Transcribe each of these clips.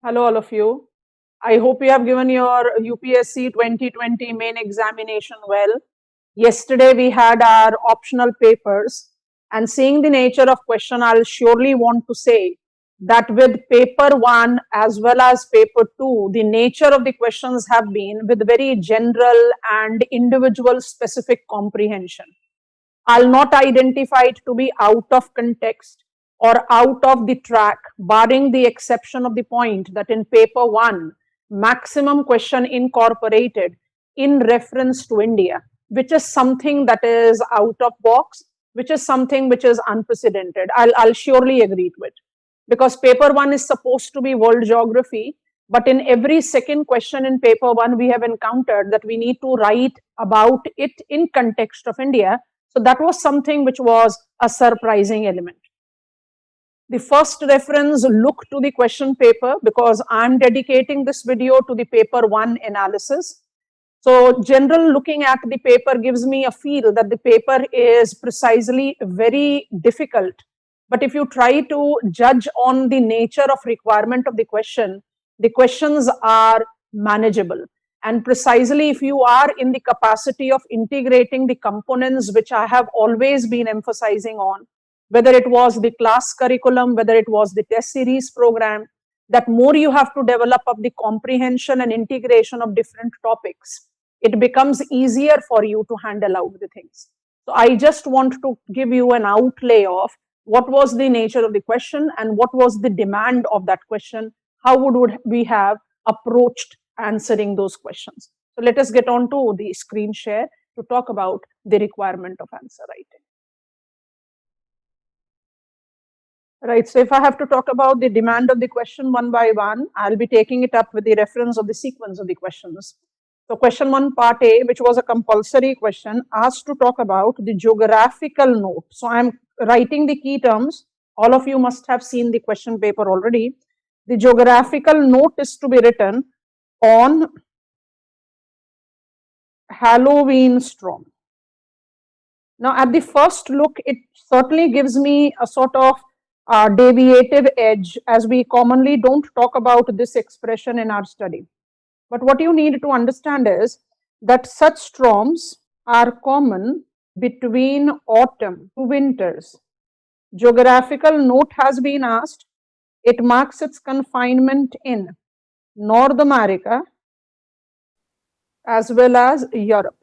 Hello, all of you. I hope you have given your UPSC 2020 main examination well. Yesterday, we had our optional papers, and seeing the nature of question, I'll surely want to say that with paper one as well as paper two, the nature of the questions have been with very general and individual specific comprehension. I'll not identify it to be out of context or out of the track, barring the exception of the point that in paper one, maximum question incorporated in reference to India, which is something that is out of box, which is something which is unprecedented. I'll surely agree to it. Because paper one is supposed to be world geography, but in every second question in paper one, we have encountered that we need to write about it in context of India. So that was something which was a surprising element. The first reference, look to the question paper, because I'm dedicating this video to the paper one analysis. So general looking at the paper gives me a feel that the paper is precisely very difficult. But if you try to judge on the nature of requirement of the question, the questions are manageable. And precisely if you are in the capacity of integrating the components which I have always been emphasizing on, whether it was the class curriculum, whether it was the test series program, that more you have to develop of the comprehension and integration of different topics, it becomes easier for you to handle out the things. So I just want to give you an outlay of what was the nature of the question and what was the demand of that question. How would we have approached answering those questions? So let us get on to the screen share to talk about the requirement of answer writing. Right, so if I have to talk about the demand of the question one by one, I'll be taking it up with the reference of the sequence of the questions. So question one, part A, which was a compulsory question, asked to talk about the geographical note. So I'm writing the key terms. All of you must have seen the question paper already. The geographical note is to be written on Halloween storm. Now, at the first look, it certainly gives me a sort of deviative edge, as we commonly don't talk about this expression in our study. But what you need to understand is that such storms are common between autumn to winters. Geographical note has been asked. It marks its confinement in North America as well as Europe,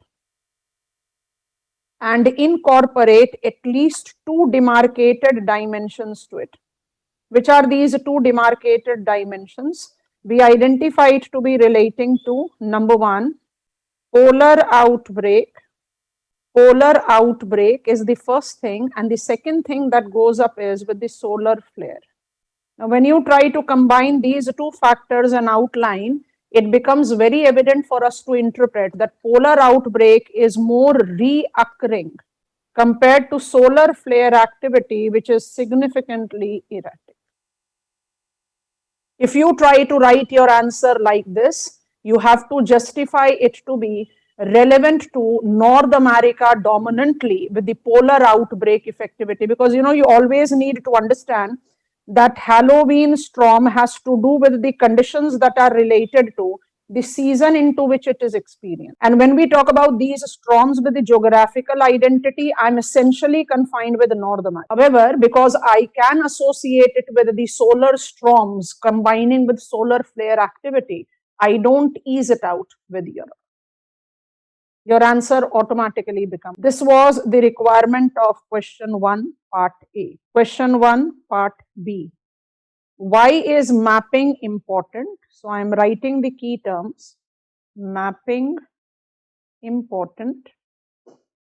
and incorporate at least two demarcated dimensions to it. Which are these two demarcated dimensions? We identify it to be relating to, number one, polar outbreak. Polar outbreak is the first thing, and the second thing that goes up is with the solar flare. Now, when you try to combine these two factors and outline, it becomes very evident for us to interpret that polar outbreak is more reoccurring compared to solar flare activity, which is significantly erratic. If you try to write your answer like this, you have to justify it to be relevant to North America dominantly with the polar outbreak effectivity, because you always need to understand that Halloween storm has to do with the conditions that are related to the season into which it is experienced. And when we talk about these storms with the geographical identity, I'm essentially confined with North America. However, because I can associate it with the solar storms combining with solar flare activity, I don't ease it out with Europe. Your answer automatically becomes. This was the requirement of question 1, part A. Question 1, part B. Why is mapping important? So I'm writing the key terms. Mapping important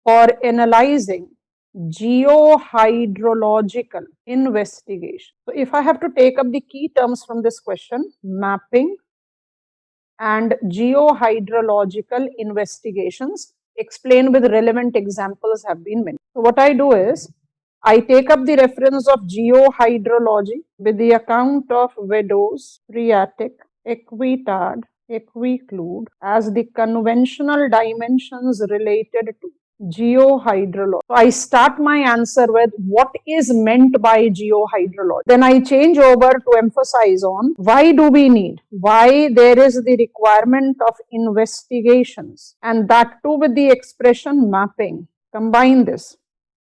for analyzing geohydrological investigation. So if I have to take up the key terms from this question, mapping and geohydrological investigations explained with relevant examples have been mentioned. So what I do is, I take up the reference of geohydrology with the account of Beddoes, Phreatic, Equitard, Equiclude as the conventional dimensions related to Geohydrology. So I start my answer with what is meant by geohydrology. Then I change over to emphasize on why do we need, why there is the requirement of investigations, and that too with the expression mapping. Combine this.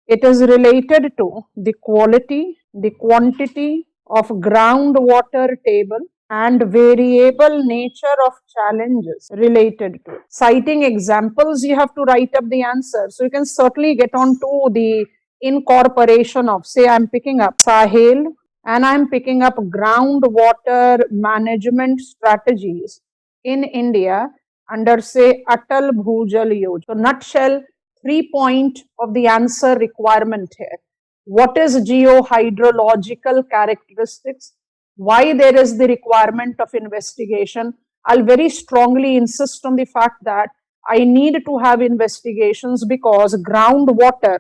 It is related to the quality, the quantity of groundwater table and variable nature of challenges related to it. Citing examples, you have to write up the answer. So you can certainly get on to the incorporation of, say I'm picking up Sahel and I'm picking up groundwater management strategies in India under, say, Atal Bhujal Yojana. So nutshell, 3 point of the answer requirement here. What is geohydrological characteristics? Why there is the requirement of investigation? I'll very strongly insist on the fact that I need to have investigations because groundwater,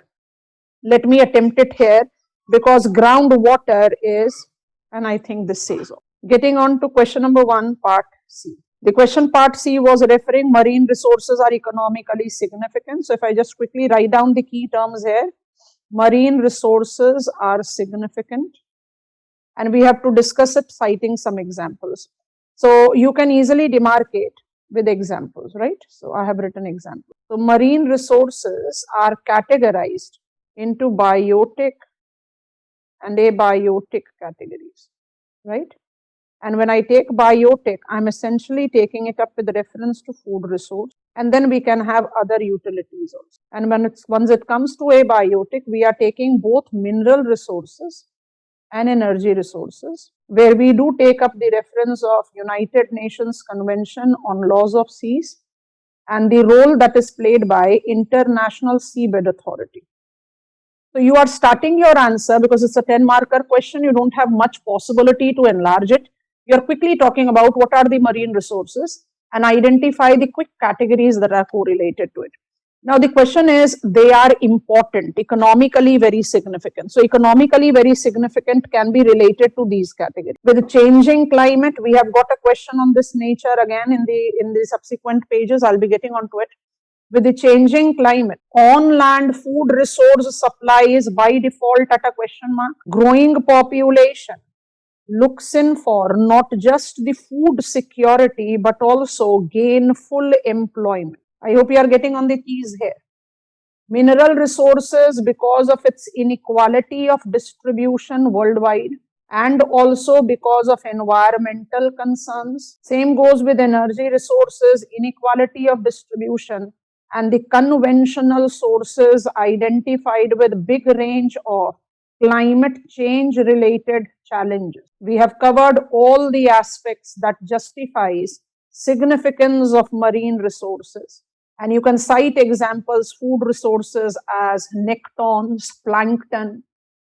let me attempt it here, because groundwater is, and I think this says all. Getting on to question number 1, part C. The question part C was referring marine resources are economically significant. So if I just quickly write down the key terms here, marine resources are significant, and we have to discuss it citing some examples. So you can easily demarcate with examples, right? So I have written examples. So marine resources are categorized into biotic and abiotic categories, right? And when I take biotic, I'm essentially taking it up with reference to food resource, and then we can have other utilities also. And once it comes to abiotic, we are taking both mineral resources and energy resources, where we do take up the reference of United Nations Convention on Laws of Seas and the role that is played by International Seabed Authority. So you are starting your answer because it's a 10-marker question. You don't have much possibility to enlarge it. You're quickly talking about what are the marine resources and identify the quick categories that are correlated to it. Now the question is, they are important, economically very significant. So economically very significant can be related to these categories. With changing climate, we have got a question on this nature again in the subsequent pages. I'll be getting onto it. With the changing climate, on-land food resource supply is by default at a question mark. Growing population looks in for not just the food security but also gainful employment. I hope you are getting on the keys here. Mineral resources, because of its inequality of distribution worldwide and also because of environmental concerns. Same goes with energy resources, inequality of distribution and the conventional sources identified with big range of climate change related challenges. We have covered all the aspects that justifies significance of marine resources. And you can cite examples, food resources as nectons, plankton,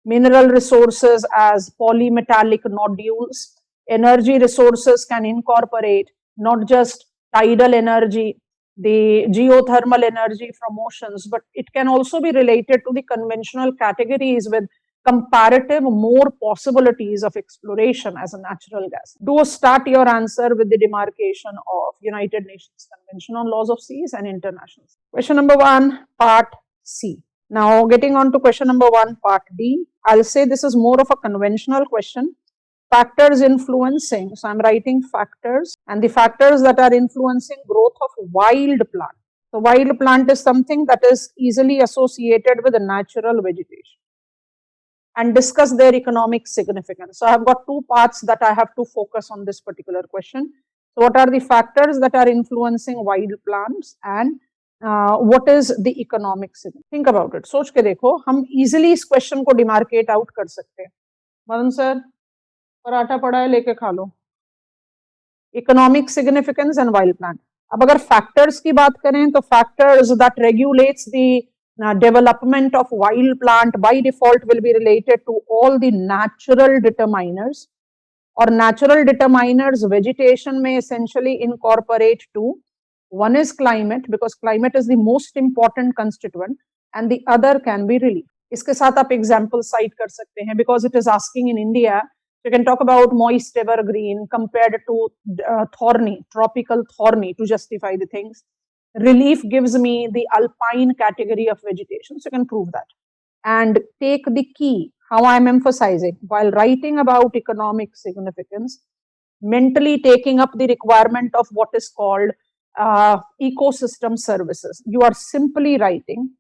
mineral resources as polymetallic nodules. Energy resources can incorporate not just tidal energy, the geothermal energy from oceans, but it can also be related to the conventional categories with comparative more possibilities of exploration as a natural gas. Do start your answer with the demarcation of United Nations Convention on Laws of Seas and International. Question number 1, part C. Now getting on to question number 1, part D. I'll say this is more of a conventional question. Factors influencing, so I'm writing factors, and the factors that are influencing growth of wild plant. So wild plant is something that is easily associated with a natural vegetation, and discuss their economic significance. So I have got 2 parts that I have to focus on this particular question. So what are the factors that are influencing wild plants and what is the economic significance? Think about it. सोच के देखो, हम easily इस question को demarcate out कर सकते हैं. Madan sir, paratha पड़ा है, लेके खा लो. Economic significance and wild plant. अब अगर factors की बात करें तो factors that regulates the development of wild plant by default will be related to all the natural determiners, or natural determiners vegetation may essentially incorporate to. One is climate, because climate is the most important constituent, and the other can be relief. इसके साथ आप example cite कर सकते हैं, because it is asking in India. You can talk about moist evergreen compared to thorny, tropical thorny to justify the things. Relief gives me the alpine category of vegetation, so you can prove that. And take the key, how I'm emphasizing, while writing about economic significance, mentally taking up the requirement of what is called ecosystem services. You are simply writing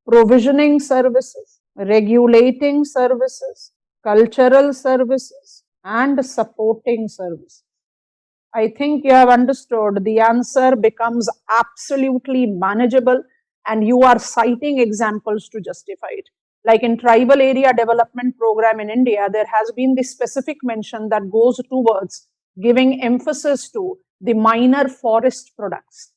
provisioning services, regulating services, cultural services, and supporting services. I think you have understood. The answer becomes absolutely manageable, and you are citing examples to justify it. Like in tribal area development program in India, there has been this specific mention that goes towards giving emphasis to the minor forest products.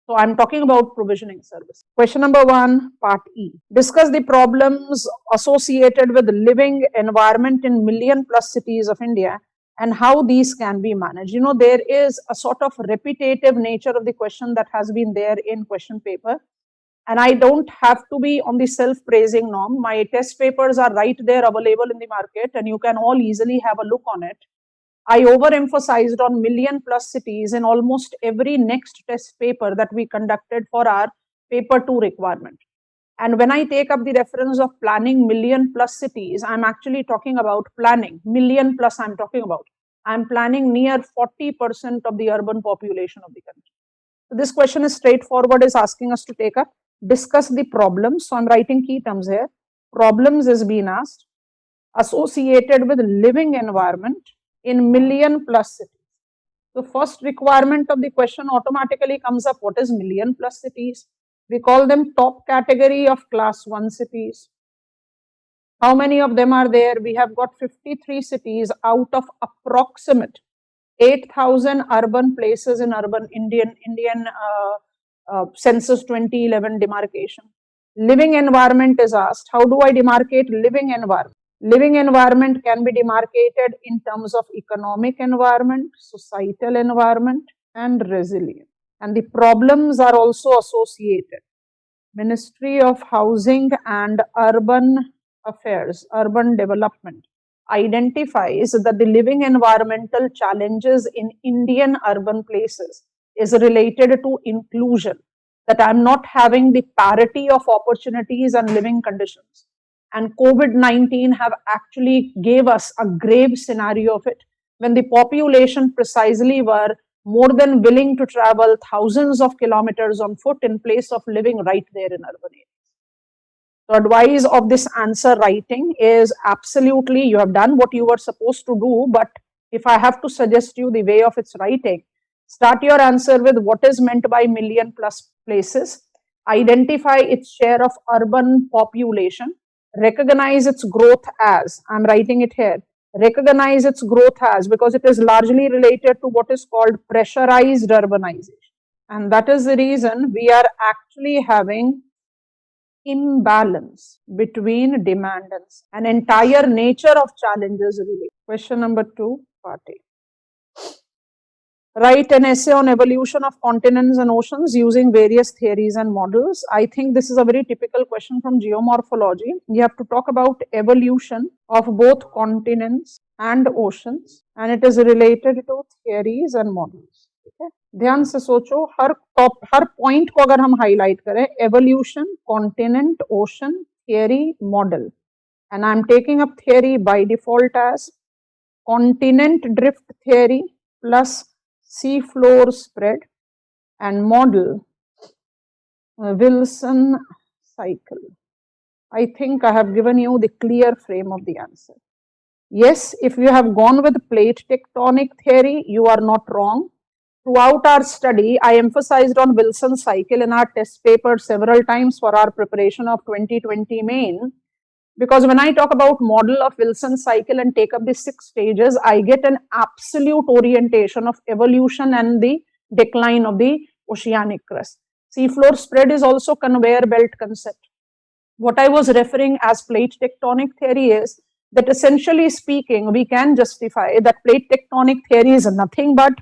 So I'm talking about provisioning service. Question number 1, part E. Discuss the problems associated with living environment in million plus cities of India and how these can be managed. You know, there is a sort of repetitive nature of the question that has been there in question paper. And I don't have to be on the self-praising norm. My test papers are right there available in the market, and you can all easily have a look on it. I overemphasized on million plus cities in almost every next test paper that we conducted for our paper 2 requirement. And when I take up the reference of planning million plus cities, I'm actually talking about planning million plus. I'm planning near 40% of the urban population of the country. So this question is straightforward, is asking us to take up, discuss the problems. So I'm writing key terms here. Problems is being asked associated with living environment in million plus cities. The first requirement of the question automatically comes up. What is million plus cities? We call them top category of class 1 cities. How many of them are there? We have got 53 cities out of approximate 8,000 urban places in urban Indian census 2011 demarcation. Living environment is asked. How do I demarcate living environment? Living environment can be demarcated in terms of economic environment, societal environment, and resilience. And the problems are also associated. Ministry of Housing and Urban Affairs, Urban Development, identifies that the living environmental challenges in Indian urban places is related to inclusion, that I'm not having the parity of opportunities and living conditions. And COVID-19 have actually gave us a grave scenario of it, when the population precisely were more than willing to travel thousands of kilometers on foot in place of living right there in urban areas. The advice of this answer writing is absolutely, you have done what you were supposed to do, but if I have to suggest you the way of its writing, start your answer with what is meant by million plus places, identify its share of urban population, recognize its growth as, I'm writing it here, recognize its growth as, because it is largely related to what is called pressurized urbanization. And that is the reason we are actually having imbalance between demand and supply. An entire nature of challenges related. Question number 2, part A. Write an essay on evolution of continents and oceans using various theories and models. I think this is a very typical question from geomorphology. You have to talk about evolution of both continents and oceans, and it is related to theories and models. Okay? ध्यान से सोचो, हर point को अगर हम highlight करें, evolution, continent, ocean, theory, model, and I'm taking up theory by default as continent drift theory plus sea floor spread, and model Wilson cycle. I think I have given you the clear frame of the answer. Yes, if you have gone with plate tectonic theory, you are not wrong. Throughout our study, I emphasized on Wilson cycle in our test paper several times for our preparation of 2020 main. Because when I talk about model of Wilson cycle and take up the 6 stages, I get an absolute orientation of evolution and the decline of the oceanic crust. Seafloor spread is also conveyor belt concept. What I was referring as plate tectonic theory is that essentially speaking, we can justify that plate tectonic theory is nothing but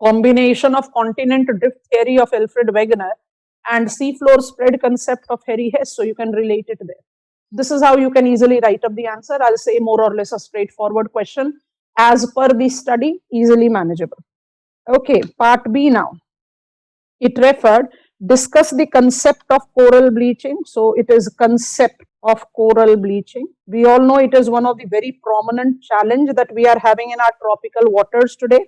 combination of continent drift theory of Alfred Wegener and seafloor spread concept of Harry Hess, so you can relate it there. This is how you can easily write up the answer. I'll say more or less a straightforward question as per the study, easily manageable. Okay, part B now. It referred, Discuss the concept of coral bleaching. So it is concept of coral bleaching. We all know it is one of the very prominent challenge that we are having in our tropical waters today.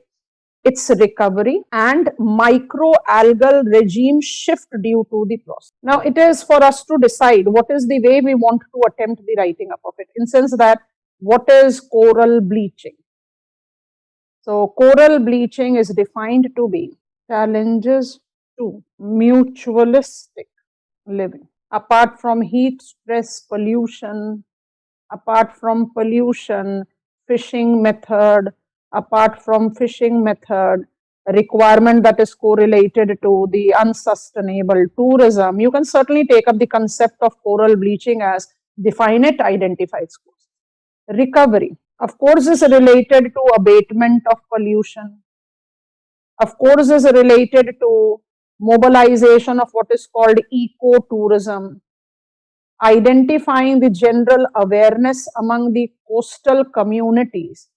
Its recovery and microalgal regime shift due to the process. Now it is for us to decide what is the way we want to attempt the writing up of it, in sense that what is coral bleaching. So coral bleaching is defined to be challenges to mutualistic living. Apart from heat, stress, pollution, apart from pollution, fishing method, apart from fishing method, requirement that is correlated to the unsustainable tourism, you can certainly take up the concept of coral bleaching as define it, identify its causes. Recovery, of course, is related to abatement of pollution. Of course, is related to mobilization of what is called ecotourism, identifying the general awareness among the coastal communities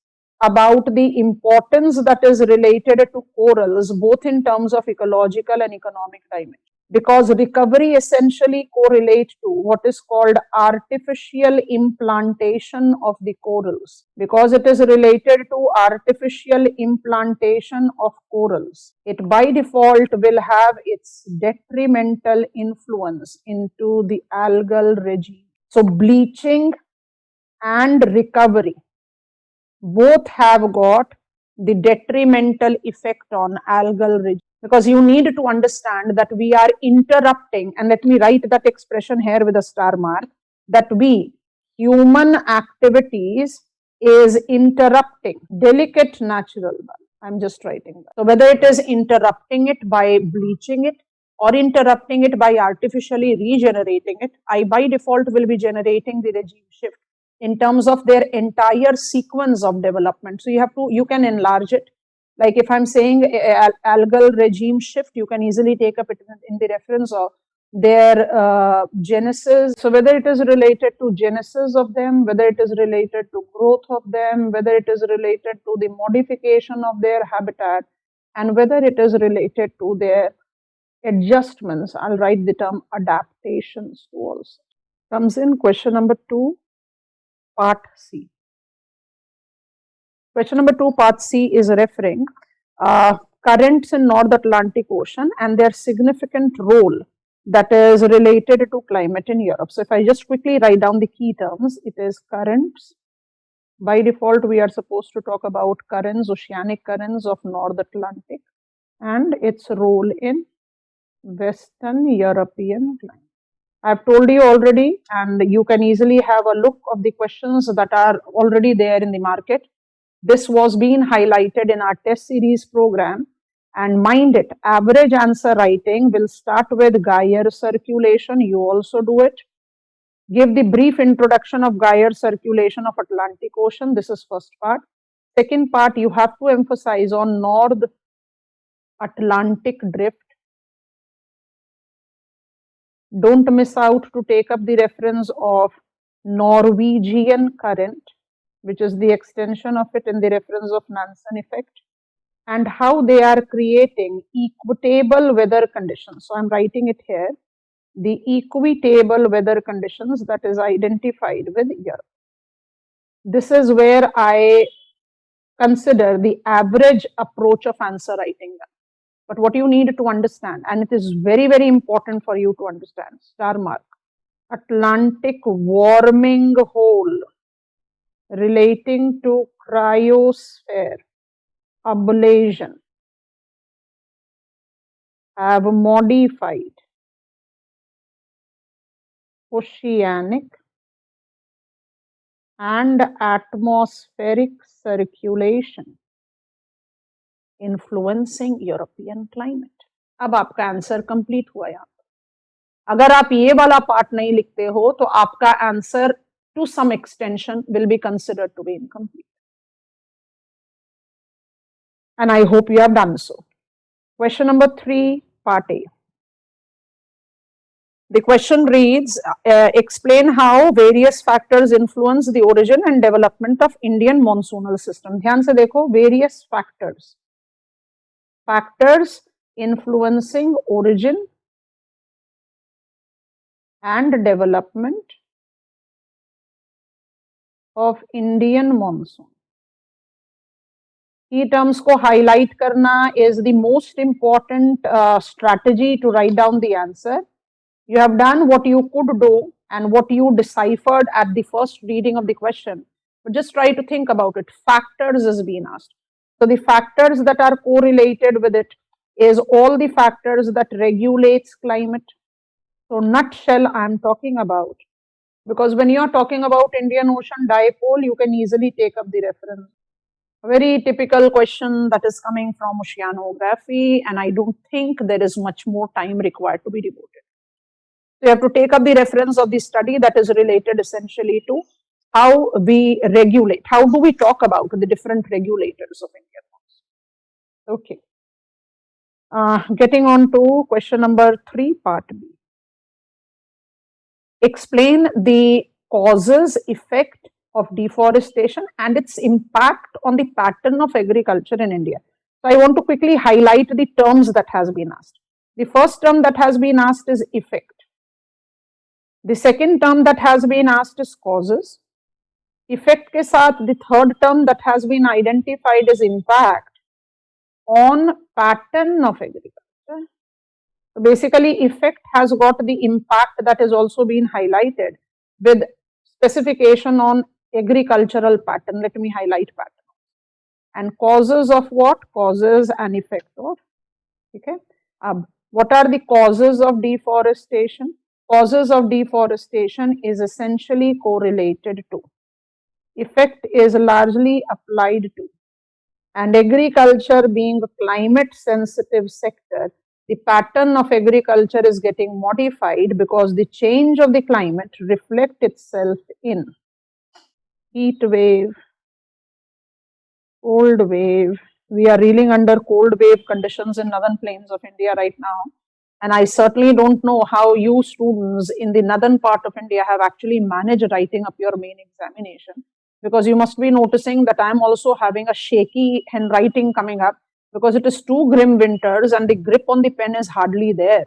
about the importance that is related to corals, both in terms of ecological and economic dimension. Because recovery essentially correlates to what is called artificial implantation of the corals. Because it is related to artificial implantation of corals, it by default will have its detrimental influence into the algal regime. So bleaching and recovery both have got the detrimental effect on algal regime. Because you need to understand that we are interrupting, and let me write that expression here with a star mark, that we, human activities, is interrupting delicate natural balance. I'm just writing that. So whether it is interrupting it by bleaching it or interrupting it by artificially regenerating it, I by default will be generating the regime shift in terms of their entire sequence of development. So you can enlarge it. Like if I'm saying algal regime shift, you can easily take up it in the reference of their genesis. So whether it is related to genesis of them, whether it is related to growth of them, whether it is related to the modification of their habitat, and whether it is related to their adjustments, I'll write the term adaptations to also. Comes in question number 2, part C. Question number 2, part C is referring currents in North Atlantic Ocean and their significant role that is related to climate in Europe. So if I just quickly write down the key terms, it is currents. By default, we are supposed to talk about currents, oceanic currents of North Atlantic and its role in Western European climate. I've told you already, and you can easily have a look of the questions that are already there in the market. This was being highlighted in our test series program, and mind it, average answer writing will start with Gyre circulation. You also do it. Give the brief introduction of Gyre circulation of Atlantic Ocean. This is first part. Second part, you have to emphasize on North Atlantic drift. Don't miss out to take up the reference of Norwegian current, which is the extension of it in the reference of Nansen effect, and how they are creating equitable weather conditions. So I'm writing it here, the equitable weather conditions that is identified with Europe. This is where I consider the average approach of answer writing. But what you need to understand, and it is very, very important for you to understand, star mark, Atlantic warming hole relating to cryosphere ablation have modified oceanic and atmospheric circulation influencing European climate. अब आपका answer complete हुआ यहाँ पर. अगर आप ये वाला part नहीं लिखते हो तो आपका answer to some extension will be considered to be incomplete. And I hope you have done so. Question number 3, part A. The question reads, explain how various factors influence the origin and development of Indian monsoonal system. ध्यान से देखो, various factors influencing origin and development of Indian monsoon. Key terms को highlight करना is the most important strategy to write down the answer. You have done what you could do and what you deciphered at the first reading of the question. But just try to think about it. Factors is being asked. So the factors that are correlated with it is all the factors that regulates climate. So nutshell I'm talking about. Because when you are talking about Indian Ocean Dipole, you can easily take up the reference. A very typical question that is coming from oceanography, and I don't think there is much more time required to be devoted. So you have to take up the reference of the study that is related essentially to how we regulate, how do we talk about the different regulators of Indian monsoon. Okay. Getting on to question number 3, part B. Explain the causes, effect of deforestation and its impact on the pattern of agriculture in India. So I want to quickly highlight the terms that has been asked. The first term that has been asked is effect. The second term that has been asked is causes. Effect के साथ the third term that has been identified is impact on pattern of agriculture. So basically, effect has got the impact that has also been highlighted with specification on agricultural pattern. Let me highlight pattern. And causes of what? Causes and effect of. Okay. What are the causes of deforestation? Causes of deforestation is essentially correlated to. Effect is largely applied to. And agriculture being a climate sensitive sector, the pattern of agriculture is getting modified because the change of the climate reflects itself in heat wave, cold wave. We are reeling under cold wave conditions in northern plains of India right now. And I certainly don't know how you students in the northern part of India have actually managed writing up your main examination, because you must be noticing that I am also having a shaky handwriting coming up because it is 2 grim winters and the grip on the pen is hardly there.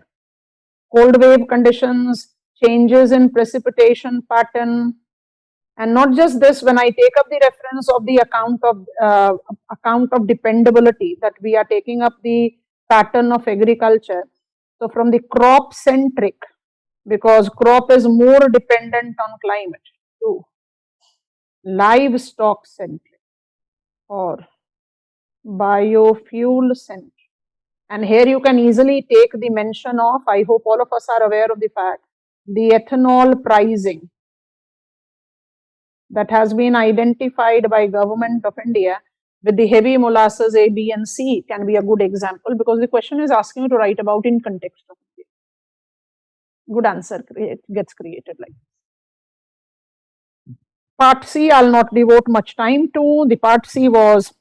Cold wave conditions, changes in precipitation pattern, and not just this, when I take up the reference of the account of dependability, that we are taking up the pattern of agriculture. So from the crop centric, because crop is more dependent on climate, to livestock centric or biofuel centric. And here you can easily take the mention of, I hope all of us are aware of the fact, the ethanol pricing that has been identified by Government of India with the heavy molasses A, B and C can be a good example, because the question is asking you to write about in context of India. Good answer gets created like this. Part C, I'll not devote much time to. The part C was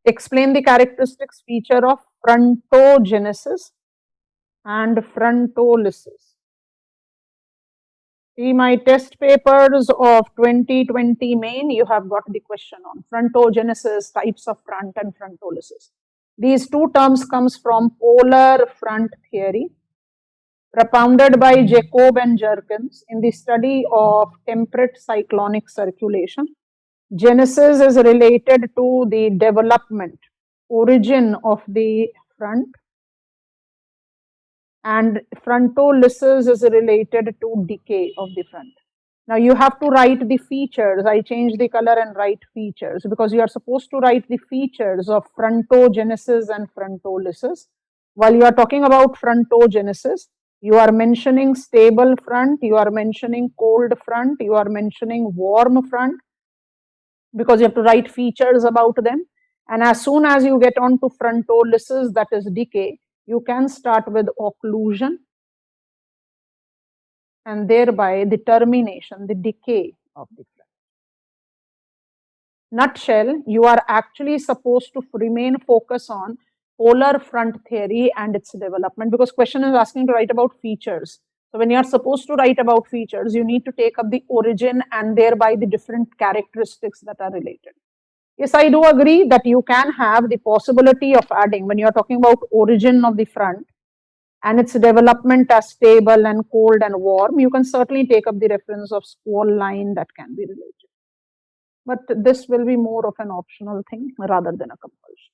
explain the characteristics feature of frontogenesis and frontolysis. See my test papers of 2020 main, you have got the question on frontogenesis, types of front and frontolysis. These 2 terms comes from polar front theory, propounded by Jacob and Jerkins in the study of temperate cyclonic circulation. Genesis is related to the development, origin of the front, and frontolysis is related to decay of the front. Now you have to write the features. I change the color and write features, because you are supposed to write the features of frontogenesis and frontolysis. While you are talking about frontogenesis, you are mentioning stable front, you are mentioning cold front, you are mentioning warm front, because you have to write features about them. And as soon as you get on to frontolysis, that is decay, you can start with occlusion and thereby the termination, the decay of the front. Nutshell, you are actually supposed to remain focused on polar front theory and its development, because question is asking to write about features. So when you are supposed to write about features, you need to take up the origin and thereby the different characteristics that are related. Yes, I do agree that you can have the possibility of adding, when you are talking about origin of the front, and its development as stable and cold and warm, you can certainly take up the reference of squall line that can be related. But this will be more of an optional thing rather than a compulsion.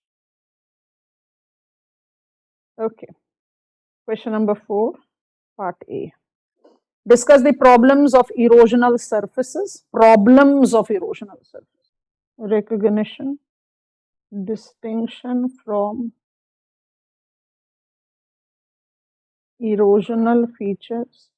Okay. Question number 4, part A. Discuss the problems of erosional surfaces. Problems of erosional surfaces. Recognition, distinction from erosional features,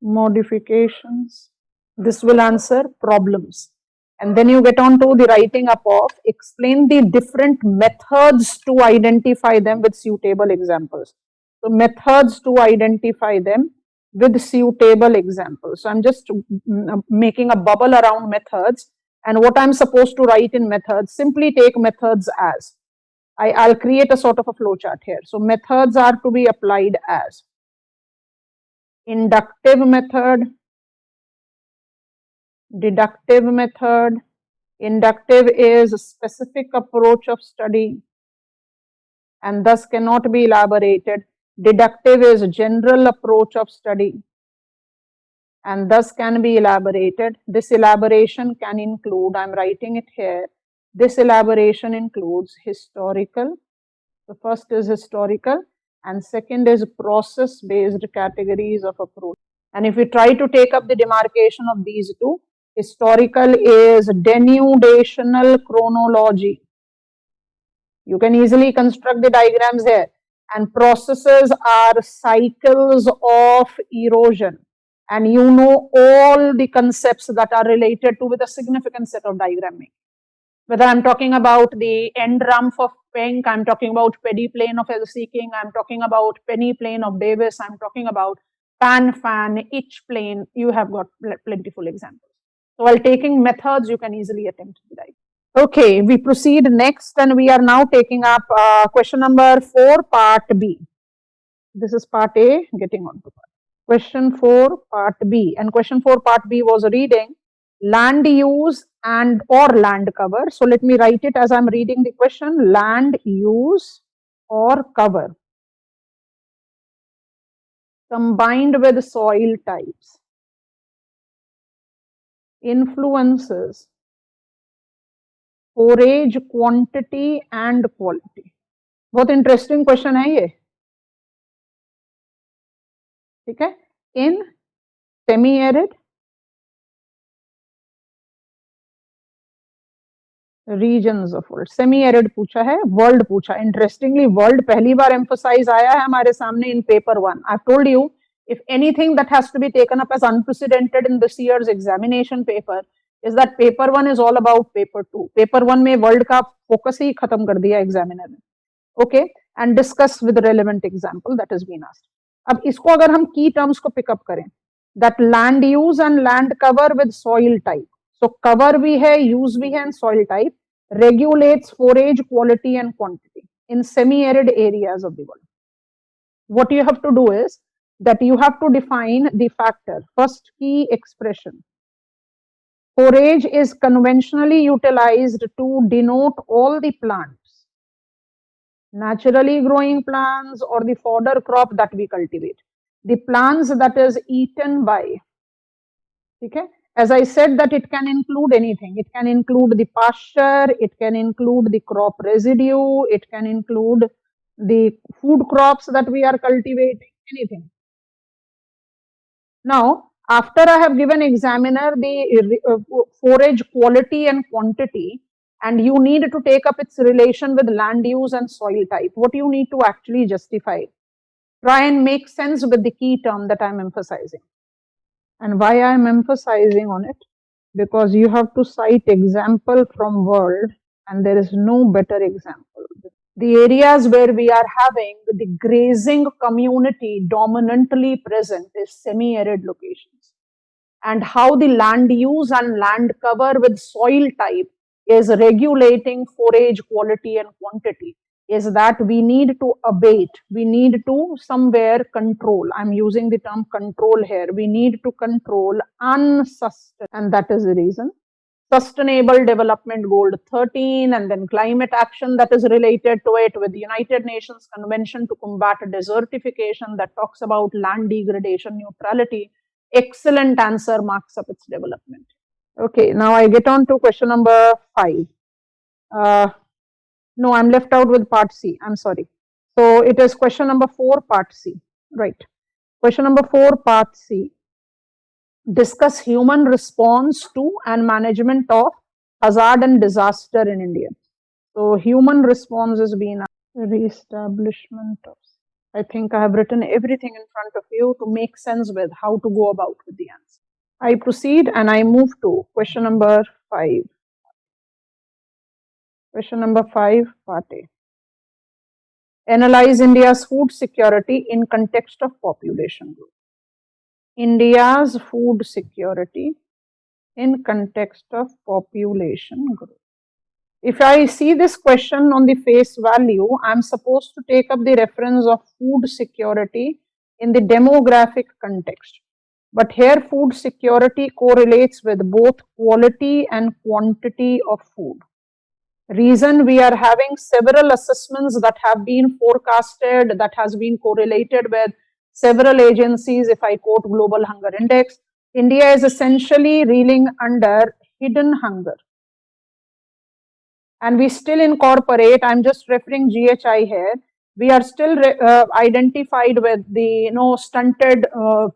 modifications. This will answer problems. And then you get on to the writing up of explain the different methods to identify them with suitable examples. So methods to identify them with suitable examples. So I'm just making a bubble around methods, and what I'm supposed to write in methods, simply take methods as. I'll create a sort of a flow chart here. So methods are to be applied as inductive method, deductive method. Inductive is a specific approach of study and thus cannot be elaborated. Deductive is a general approach of study and thus can be elaborated. This elaboration can include, I'm writing it here, this elaboration includes historical. The first is historical and second is process-based categories of approach. And if we try to take up the demarcation of these two, historical is denudational chronology. You can easily construct the diagrams here. And processes are cycles of erosion. And you know all the concepts that are related to with a significant set of diagramming. Whether I'm talking about the end rump of Penck, I'm talking about peneplane of L.C. King, I'm talking about peneplane of Davis, I'm talking about pan-fan, itch-plane, you have got plentiful examples. So while taking methods, you can easily attempt the diagram. Okay, we proceed next and we are now taking up question number 4, part B. This is part A, getting on to part. Question 4, part B. And question 4, part B was reading land use and or land cover. So let me write it as I'm reading the question. Land use or cover combined with soil types influences forage quantity and quality. बहुत interesting question है ये, ठीक है. In semi arid regions of world, semi arid पूछा है, world पूछा. Interestingly world पहली बार emphasise आया है हमारे सामने इन paper 1. I told you if anything that has to be taken up as unprecedented in this year's examination paper is that paper 1 is all about paper 2. paper 1 में world का focus ही खत्म कर दिया एग्जामिनर ने. Okay, and discuss with relevant example that is been asked. अब इसको अगर हम की टर्म्स को पिकअप करें, that land use and land cover with soil type. So cover भी है, यूज भी है and soil type regulates forage quality and quantity in semi-arid areas of the world. What you have to do is that you have to define the factor. First key expression. Forage is conventionally utilized to denote all the plants, naturally growing plants or the fodder crop that we cultivate. The plants that is eaten by. Okay? As I said that it can include anything. It can include the pasture, it can include the crop residue, it can include the food crops that we are cultivating, anything. Now, after I have given examiner the forage quality and quantity, and you need to take up its relation with land use and soil type, what you need to actually justify? Try and make sense with the key term that I am emphasizing. And why I am emphasizing on it? Because you have to cite example from world and there is no better example. The areas where we are having the grazing community dominantly present is semi-arid locations. And how the land use and land cover with soil type is regulating forage quality and quantity is that we need to abate, we need to somewhere control. I'm using the term control here. We need to control unsustainable, and that is the reason Sustainable Development Goal 13, and then climate action that is related to it with the United Nations Convention to Combat Desertification that talks about land degradation neutrality. Excellent answer, marks up its development. Okay, now I get on to question number 5. No, I'm left out with part C. I'm sorry. So it is question number 4, part C. Right. Question number 4, part C. Discuss human response to and management of hazard and disaster in India. So human response has been re-establishment of. I think I have written everything in front of you to make sense with how to go about with the answer. I proceed and I move to question number 5. Question number 5, part A. Analyze India's food security in context of population growth. India's food security in context of population growth. If I see this question on the face value, I am supposed to take up the reference of food security in the demographic context. But here food security correlates with both quality and quantity of food. Reason, we are having several assessments that have been forecasted, that has been correlated with several agencies. If I quote Global Hunger Index, India is essentially reeling under hidden hunger. And we still incorporate, I'm just referring GHI here, we are still identified with the stunted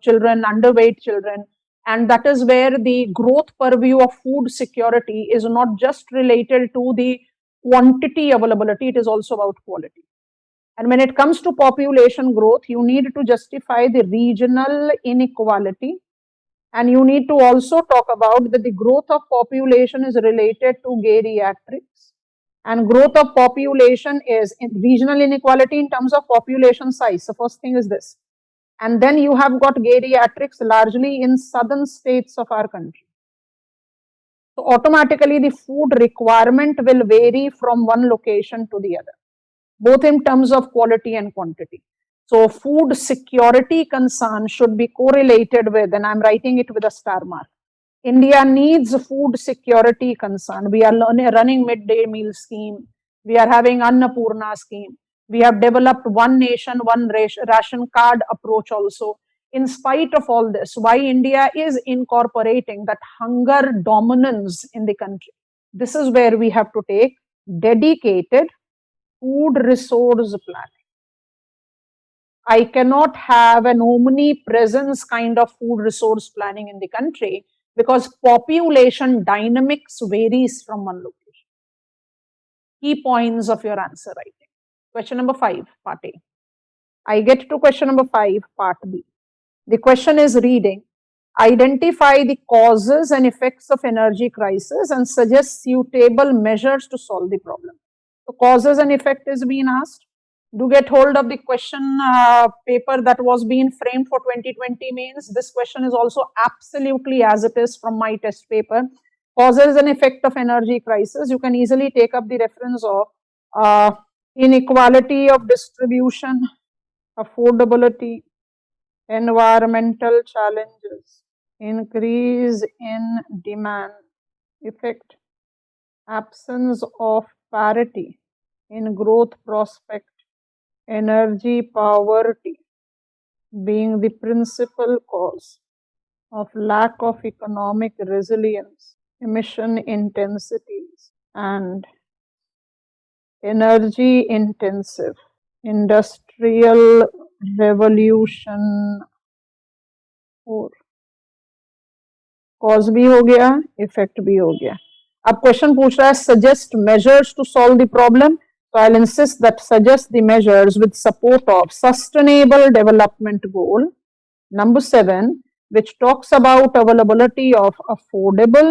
children, underweight children, and that is where the growth purview of food security is not just related to the quantity availability, it is also about quality. And when it comes to population growth, you need to justify the regional inequality, and you need to also talk about that the growth of population is related to geriatrics, and growth of population is in regional inequality in terms of population size. So first thing is this. And then you have got geriatrics largely in southern states of our country. So automatically the food requirement will vary from one location to the other, both in terms of quality and quantity. So food security concern should be correlated with, and I'm writing it with a star mark, India needs food security concern. We are running midday meal scheme. We are having Annapurna scheme. We have developed one nation, one ration card approach also. In spite of all this, why India is incorporating that hunger dominance in the country? This is where we have to take dedicated food resource planning. I cannot have an omnipresence kind of food resource planning in the country because population dynamics varies from one location. Key points of your answer writing. Question number 5, part A. I get to question number 5, part B. The question is reading, identify the causes and effects of energy crisis and suggest suitable measures to solve the problem. So causes and effect is being asked. Do get hold of the question paper that was being framed for 2020 mains. This question is also absolutely as it is from my test paper. Causes and effect of energy crisis. You can easily take up the reference of inequality of distribution, affordability, environmental challenges, increase in demand, effect, absence of parity in growth prospect, energy poverty being the principal cause of lack of economic resilience, emission intensities, and energy intensive industrial revolution 4. Cause भी हो गया, effect भी हो गया. अब question पूछ रहा है suggest measures to solve the problem. So I'll insist that suggest the measures with support of Sustainable Development Goal number 7, which talks about availability of affordable.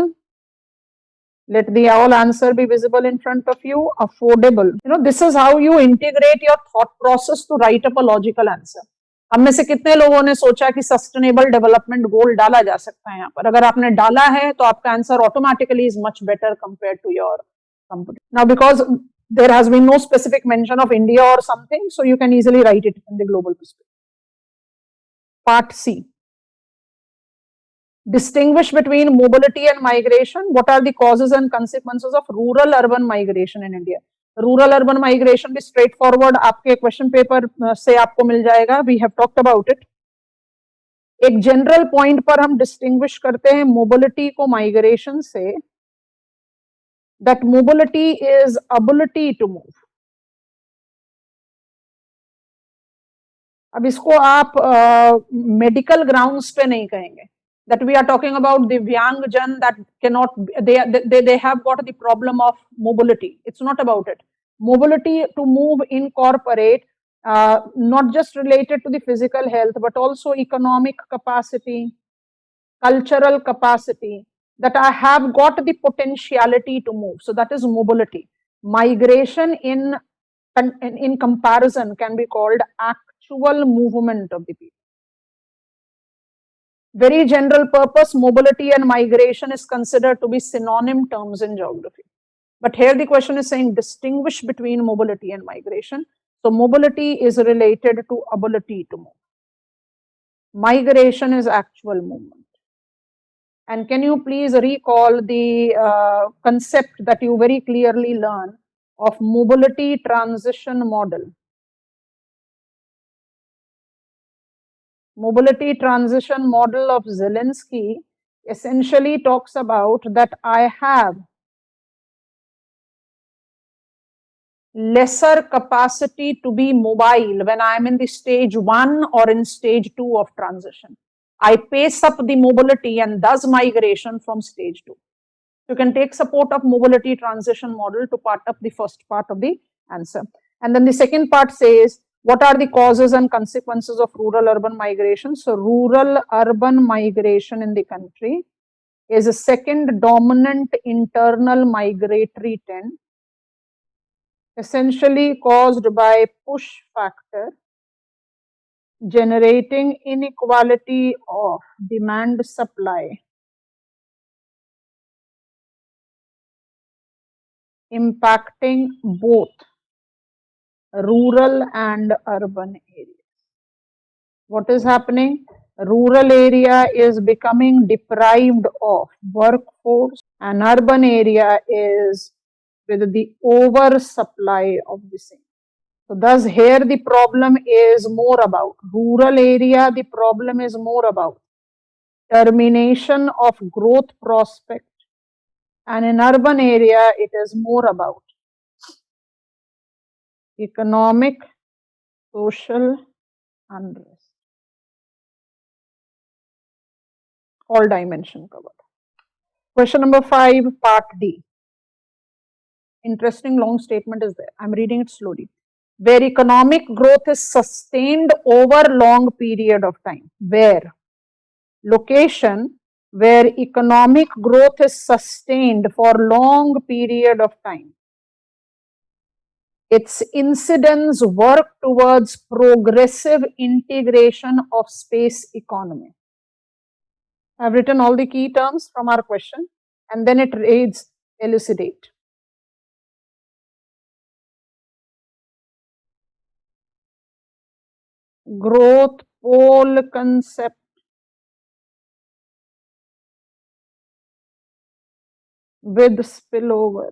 Let the all answer be visible in front of you. Affordable. This is how you integrate your thought process to write up a logical answer. हम में से कितने लोगों ने सोचा कि sustainable development goal डाला जा सकता है यहाँ पर? अगर आपने डाला है तो आपका answer automatically is much better compared to your company. Now because there has been no specific mention of India or something, so you can easily write it in the global perspective. Part C. Distinguish between mobility and migration. What are the causes and consequences of rural urban migration in India? Rural urban migration भी straightforward आपके question paper से आपको मिल जाएगा. We have talked about it. एक general point पर हम distinguish करते हैं मोबिलिटी को माइग्रेशन से, that mobility is ability to move. अब इसको आप मेडिकल ग्राउंड्स पे नहीं कहेंगे that we are talking about Divyangjan that cannot, they have got the problem of mobility. It's not about it. Mobility to move incorporate not just related to the physical health but also economic capacity, cultural capacity, that I have got the potentiality to move. So that is mobility. Migration in comparison can be called actual movement of the people. Very general purpose, mobility and migration is considered to be synonym terms in geography. But here the question is saying distinguish between mobility and migration. So mobility is related to ability to move. Migration is actual movement. And can you please recall the concept that you very clearly learn of mobility transition model? Mobility transition model of Zelinsky essentially talks about that I have lesser capacity to be mobile when I am in the stage 1 or in stage 2 of transition. I pace up the mobility and thus migration from stage 2. You can take support of mobility transition model to part up the first part of the answer. And then the second part says, what are the causes and consequences of rural urban migration? So rural urban migration in the country is a second dominant internal migratory trend, essentially caused by push factor generating inequality of demand supply, impacting both rural and urban areas. What is happening? Rural area is becoming deprived of workforce and urban area is with the oversupply of the same. So thus here the problem is more about rural area, the problem is more about termination of growth prospect, and in urban area it is more about economic, social unrest. All dimension covered. Question number 5, part D. Interesting long statement is there. I'm reading it slowly. Where economic growth is sustained over long period of time. Where? Location where economic growth is sustained for long period of time. Its incidence work towards progressive integration of space economy. I've written all the key terms from our question and then it reads elucidate. Growth pole concept with spillover.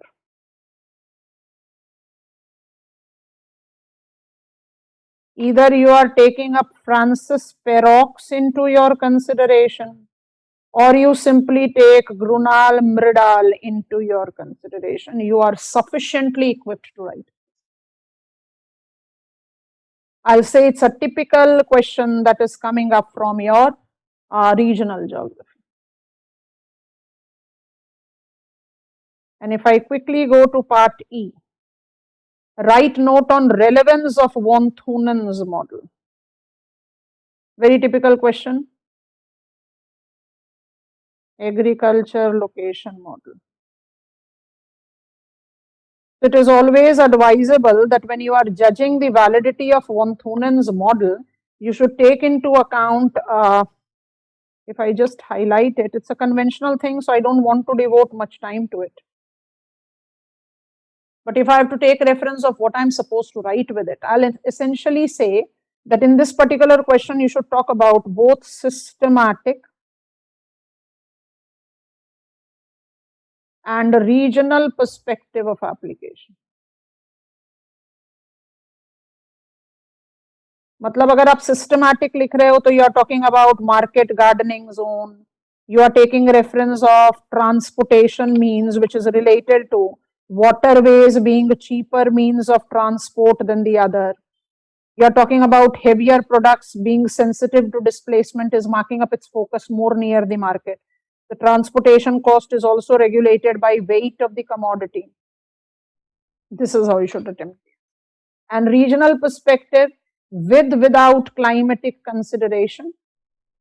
Either you are taking up Francis Perroux into your consideration or you simply take Grunwald Myrdal into your consideration. You are sufficiently equipped to write. I'll say it's a typical question that is coming up from your regional geography. And if I quickly go to part E, write note on relevance of von Thunen's model. Very typical question. Agriculture location model. It is always advisable that when you are judging the validity of von Thunen's model, you should take into account, if I just highlight it, it's a conventional thing, so I don't want to devote much time to it. But if I have to take reference of what I'm supposed to write with it, I'll essentially say that in this particular question, you should talk about both systematic and regional perspective of application. मतलब अगर आप systematic लिख रहे हो तो you are talking about market gardening zone, you are taking reference of transportation means which is related to waterways being cheaper means of transport than the other. You are talking about heavier products being sensitive to displacement is marking up its focus more near the market. The transportation cost is also regulated by weight of the commodity. This is how you should attempt. And regional perspective with without climatic consideration.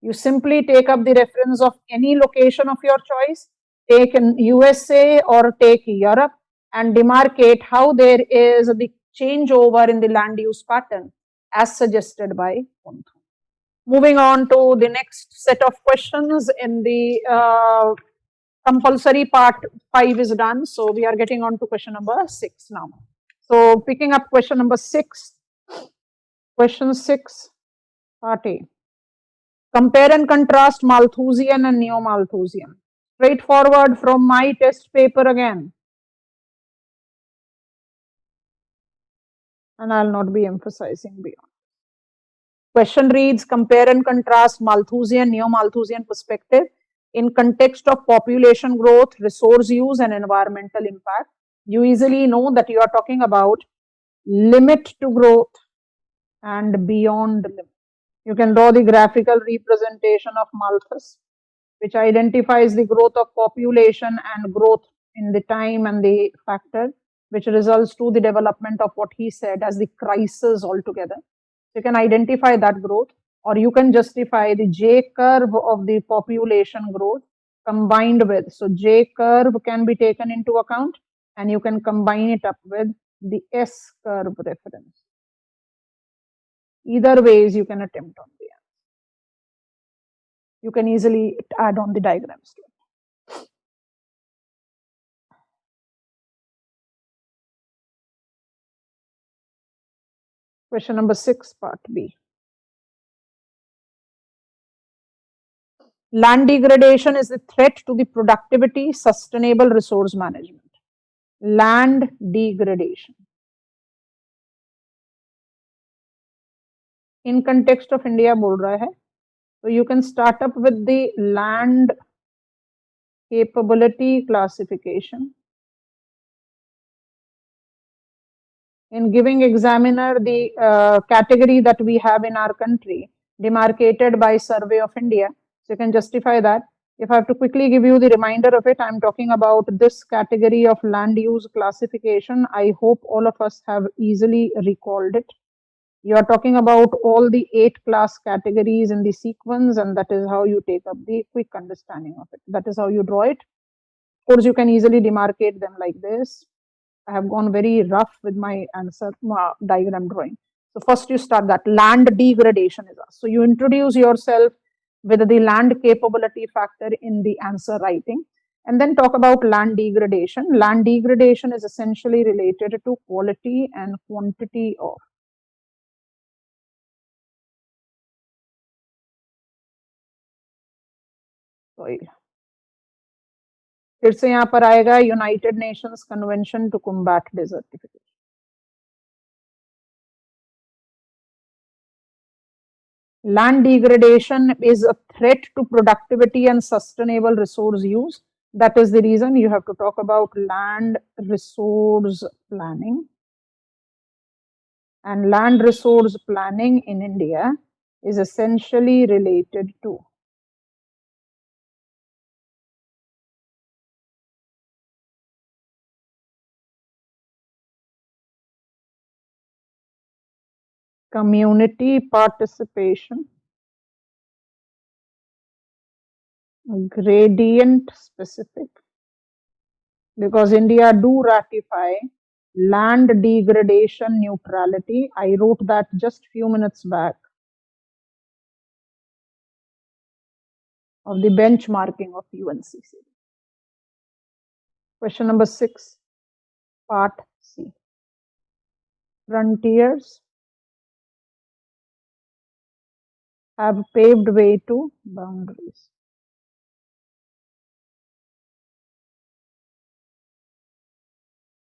You simply take up the reference of any location of your choice, take in USA or take Europe and demarcate how there is the changeover in the land use pattern as suggested by Pontho. Moving on to the next set of questions in the compulsory part 5 is done. So we are getting on to question number 6 now. So picking up question number 6, question 6, part A. Compare and contrast Malthusian and Neo-Malthusian. Straightforward from my test paper again. And I'll not be emphasizing beyond. Question reads, compare and contrast Malthusian, Neo-Malthusian perspective in context of population growth, resource use and environmental impact. You easily know that you are talking about limit to growth and beyond limit. You can draw the graphical representation of Malthus, which identifies the growth of population and growth in the time and the factor, which results to the development of what he said as the crisis altogether. So you can identify that growth, or you can justify the J curve of the population growth combined with, so J curve can be taken into account and you can combine it up with the S curve reference. Either ways you can attempt on the answer. You can easily add on the diagrams to it. Question number 6, part B. Land degradation is a threat to the productivity, sustainable resource management. Land degradation. In context of India बोल रहा है, so you can start up with the land capability classification. In giving examiner the category that we have in our country demarcated by Survey of India, so you can justify that. If I have to quickly give you the reminder of it, I'm talking about this category of land use classification. I hope all of us have easily recalled it. You are talking about all the 8 class categories in the sequence, and that is how you take up the quick understanding of it. That is how you draw it. Of course, you can easily demarcate them like this. I have gone very rough with my answer diagram drawing. So first you start that land degradation is us. So you introduce yourself with the land capability factor in the answer writing and then talk about land degradation. Land degradation is essentially related to quality and quantity of. Soil. फिर से यहाँ पर आएगा united nations convention to combat desertification. Land degradation is a threat to productivity and sustainable resource use. That is the reason you have to talk about land resource planning. And land resource planning in India is essentially related to community participation, gradient specific, because India do ratify land degradation neutrality. I wrote that just few minutes back of the benchmarking of UNCC. Question number 6, part C. Frontiers have paved way to boundaries.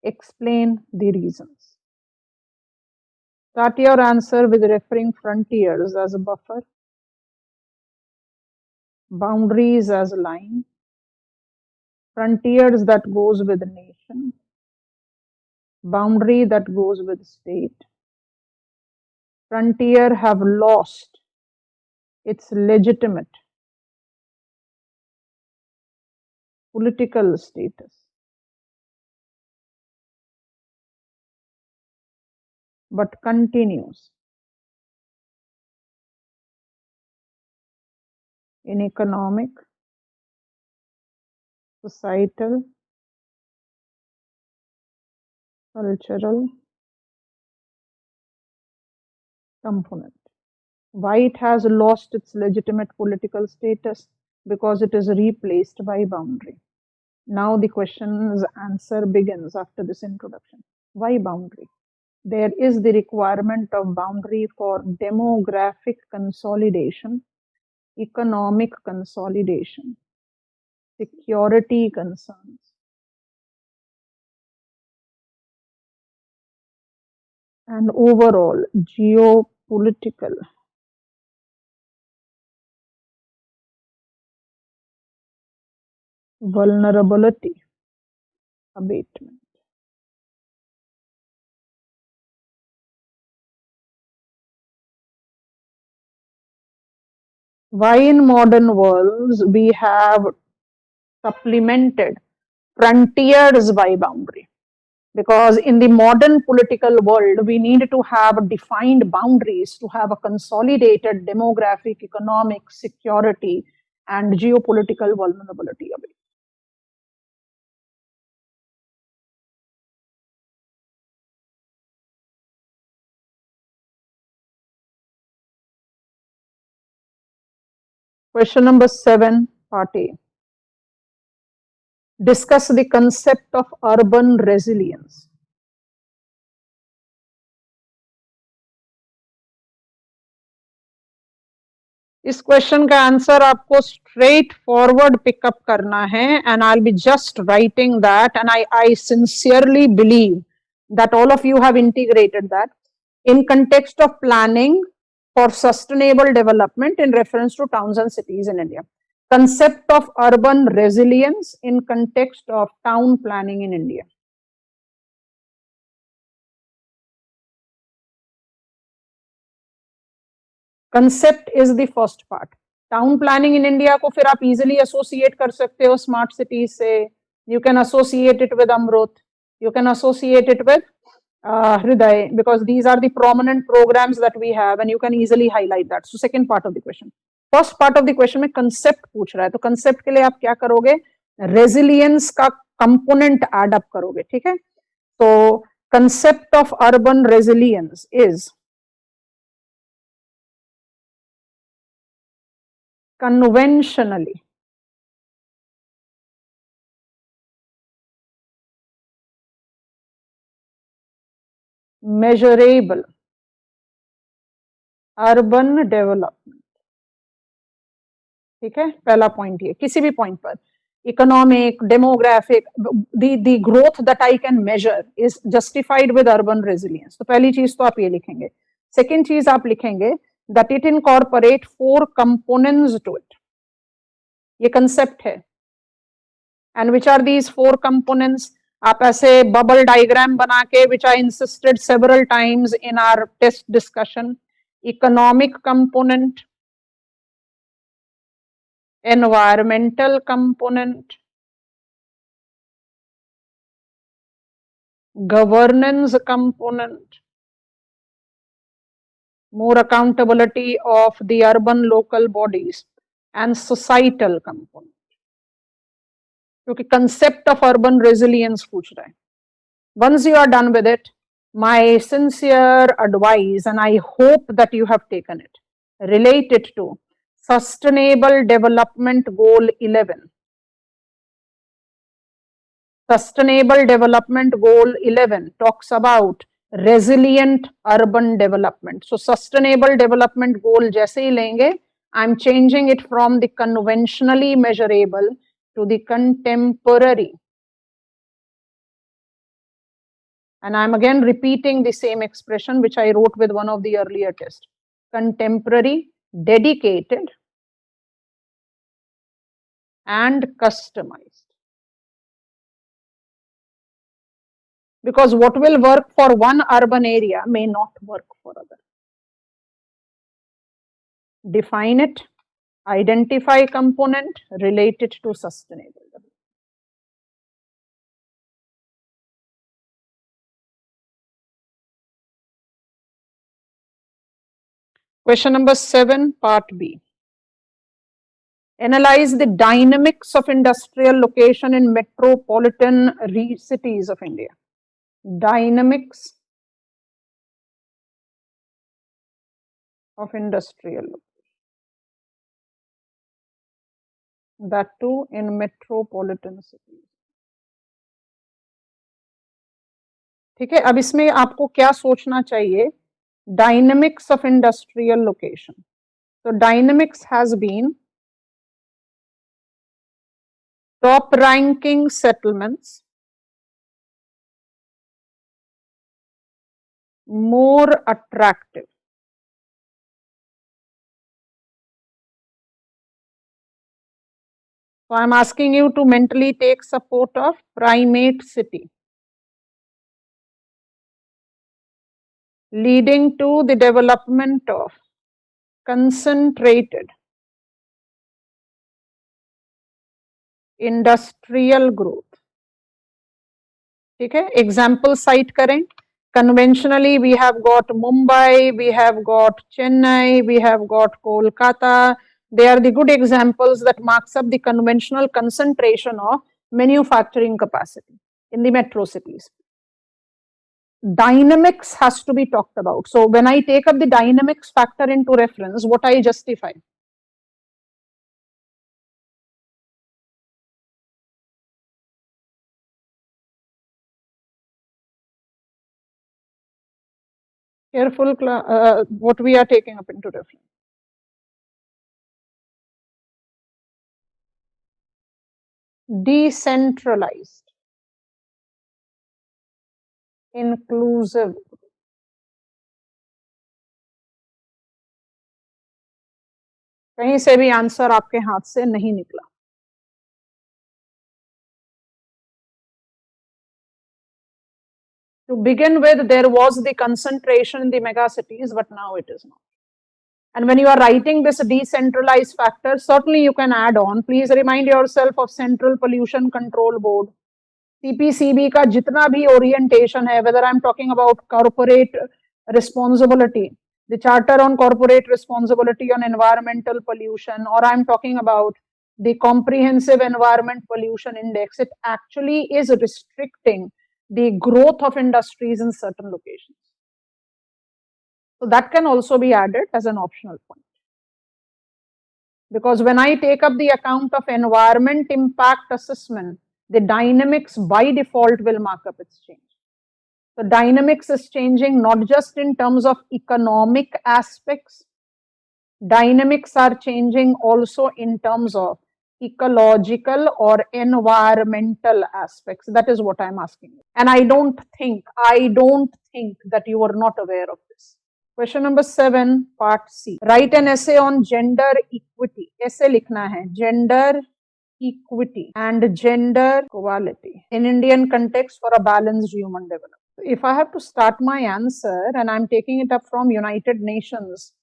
Explain the reasons. Start your answer with referring frontiers as a buffer, boundaries as a line, frontiers that goes with nation, boundary that goes with state. Frontier have lost its legitimate political status, but continues in economic, societal, cultural component. Why it has lost its legitimate political status? Because it is replaced by boundary. Now the question's answer begins after this introduction. Why boundary? There is the requirement of boundary for demographic consolidation, economic consolidation, security concerns, and overall geopolitical vulnerability abatement. Why in modern worlds we have supplemented frontiers by boundary? Because in the modern political world, we need to have defined boundaries to have a consolidated demographic, economic, security, and geopolitical vulnerability abatement. Question number 7, part A. Discuss the concept of urban resilience. इस question का answer आपको straight forward pickup करना है and I will be just writing that and I sincerely believe that all of you have integrated that in context of planning for sustainable development in reference to towns and cities in India. Concept of urban resilience in context of town planning in India. Concept is the first part. Town planning in India को फिर आप easily associate कर सकते हो smart cities से. You can associate it with Amrut. You can associate it with Hriday, because these are the prominent programs that we have and you can easily highlight that. So second part of the question. First part of the question में concept पूछ रहा है, तो concept के लिए आप क्या करोगे? Resilience का component add up करोगे, ठीक है? So concept of urban resilience is conventionally measurable urban development. ठीक है, पहला पॉइंट ये. किसी भी पॉइंट पर economic, demographic, the growth that I can measure is justified with urban resilience. तो पहली चीज तो आप ये लिखेंगे. सेकेंड चीज आप लिखेंगे that it incorporate 4 components to it. ये कंसेप्ट है. And which are these 4 components? आप ऐसे बबल डायग्राम बना के, which I insisted several times in our test discussion. Economic component, environmental component, governance component, more accountability of the urban local bodies, and societal component. क्योंकि concept of urban resilience पूछ रहा है. Once you are done with it, my sincere advice, and I hope that you have taken it, relate it to Sustainable Development Goal 11. Sustainable Development Goal 11 talks about resilient urban development. So Sustainable Development Goal जैसे ही लेंगे, I'm changing it from the conventionally measurable to the contemporary And I'm again repeating the same expression which I wrote with one of the earlier tests. Contemporary, dedicated, and customized. Because what will work for one urban area may not work for other. Define it, identify component, relate it to sustainable development. Question number 7, part B. Analyze the dynamics of industrial location in metropolitan cities of India. Dynamics of industrial location. That too in metropolitan cities. ठीक है, अब इसमें आपको क्या सोचना चाहिए? Dynamics of industrial location. So dynamics has been top ranking settlements, more attractive. So I'm asking you to mentally take support of primate city, leading to the development of concentrated industrial growth. ठीक है, example cite करें. Conventionally, we have got Mumbai, we have got Chennai, we have got Kolkata. They are the good examples that marks up the conventional concentration of manufacturing capacity in the metro cities. Dynamics has to be talked about. So when I take up the dynamics factor into reference, what I justify? Careful, what we are taking up into reference. Decentralized, inclusive. कहीं से भी answer आपके हाथ से नहीं निकला. To begin with, there was the concentration in the mega cities, but now it is not. And when you are writing this decentralized factor, certainly you can add on. Please remind yourself of Central Pollution Control Board. CPCB का जितना भी orientation है, whether I'm talking about corporate responsibility, the Charter on Corporate Responsibility on Environmental Pollution, or I'm talking about the Comprehensive Environment Pollution Index, it actually is restricting the growth of industries in certain locations. So that can also be added as an optional point. Because when I take up the account of environment impact assessment, the dynamics by default will mark up its change. So dynamics is changing not just in terms of economic aspects, dynamics are changing also in terms of ecological or environmental aspects. That is what I'm asking. And I don't think that you are not aware of this. Question number 7, part C. Write an essay on gender equity. Essay लिखना है, gender equity and gender equality in Indian context for a balanced human development. If I have to start my answer, and I'm taking it up from United Nations,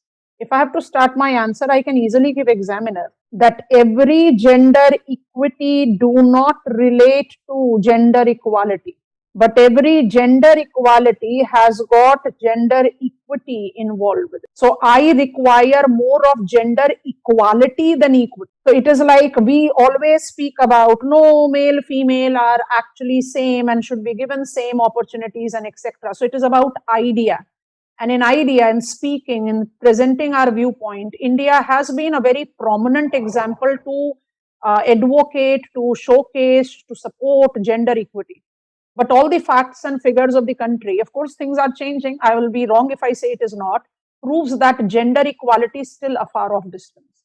if I have to start my answer, I can easily give examiner that every gender equity do not relate to gender equality. But every gender equality has got gender equity involved with it. So I require more of gender equality than equity. So it is like we always speak about no, male, female are actually same and should be given same opportunities and etc. So it is about idea. And in idea, in speaking, in presenting our viewpoint, India has been a very prominent example to advocate, to showcase, to support gender equity. But all the facts and figures of the country, of course, things are changing. I will be wrong if I say it is not, proves that gender equality is still a far off distance.